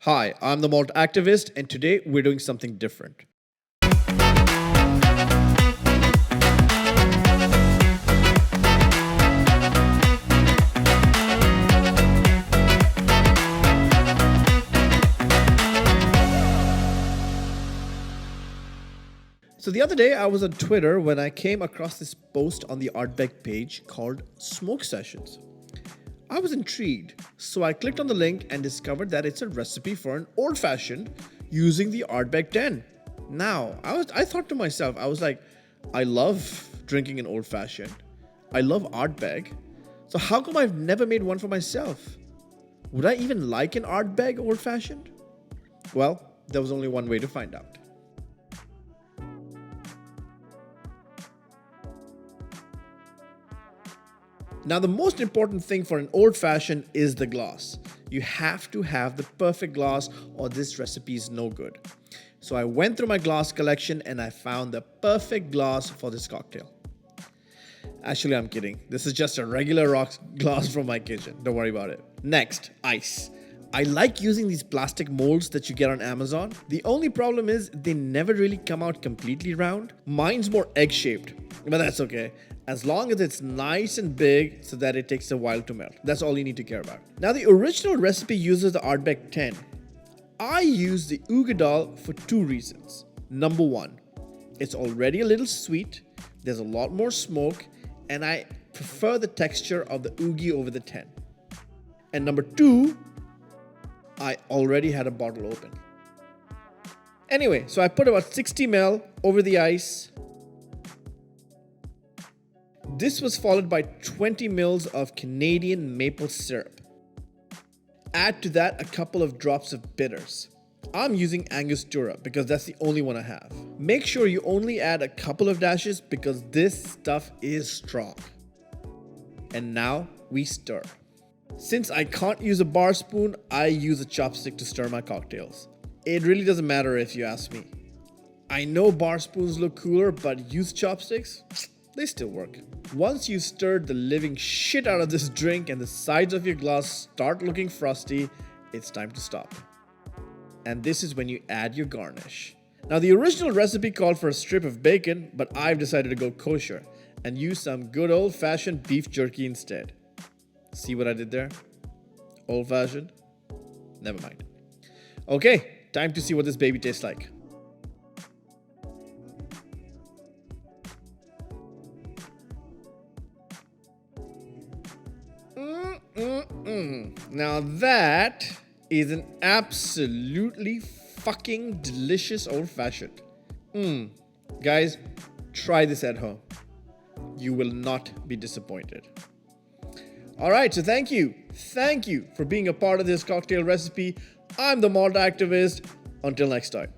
Hi, I'm the Malt activist, and today we're doing something different. So the other day I was on Twitter when I came across this post on the Ardbeg page called Smoke Sessions. I was intrigued, so I clicked on the link and discovered that it's a recipe for an old-fashioned using the Ardbeg 10. Now, I thought to myself, I was like, I love drinking an old-fashioned. I love Ardbeg. So how come I've never made one for myself? Would I even like an Ardbeg old-fashioned? Well, there was only one way to find out. Now, the most important thing for an old-fashioned is the glass. You have to have the perfect glass or this recipe is no good. So I went through my glass collection and I found the perfect glass for this cocktail. Actually, I'm kidding. This is just a regular rock glass from my kitchen. Don't worry about it. Next, ice. I like using these plastic molds that you get on Amazon. The only problem is they never really come out completely round. Mine's more egg-shaped, but that's okay. As long as it's nice and big so that it takes a while to melt. That's all you need to care about. Now, the original recipe uses the Ardbeg 10. I use the Uigeadail for two reasons. Number one, it's already a little sweet, there's a lot more smoke, and I prefer the texture of the Uigi over the 10. And number two, I already had a bottle open. Anyway, so I put about 60 ml over the ice. This was followed by 20 ml of Canadian maple syrup. Add to that a couple of drops of bitters. I'm using Angostura because that's the only one I have. Make sure you only add a couple of dashes because this stuff is strong. And now we stir. Since I can't use a bar spoon, I use a chopstick to stir my cocktails. It really doesn't matter if you ask me. I know bar spoons look cooler, but use chopsticks, they still work. Once you've stirred the living shit out of this drink and the sides of your glass start looking frosty, it's time to stop. And this is when you add your garnish. Now, the original recipe called for a strip of bacon, but I've decided to go kosher and use some good old-fashioned beef jerky instead. See what I did there? Old-fashioned? Never mind. Okay, time to see what this baby tastes like. Now that is an absolutely fucking delicious old-fashioned. Guys, try this at home. You will not be disappointed. Alright, so thank you for being a part of this cocktail recipe. I'm the Malt activist. Until next time.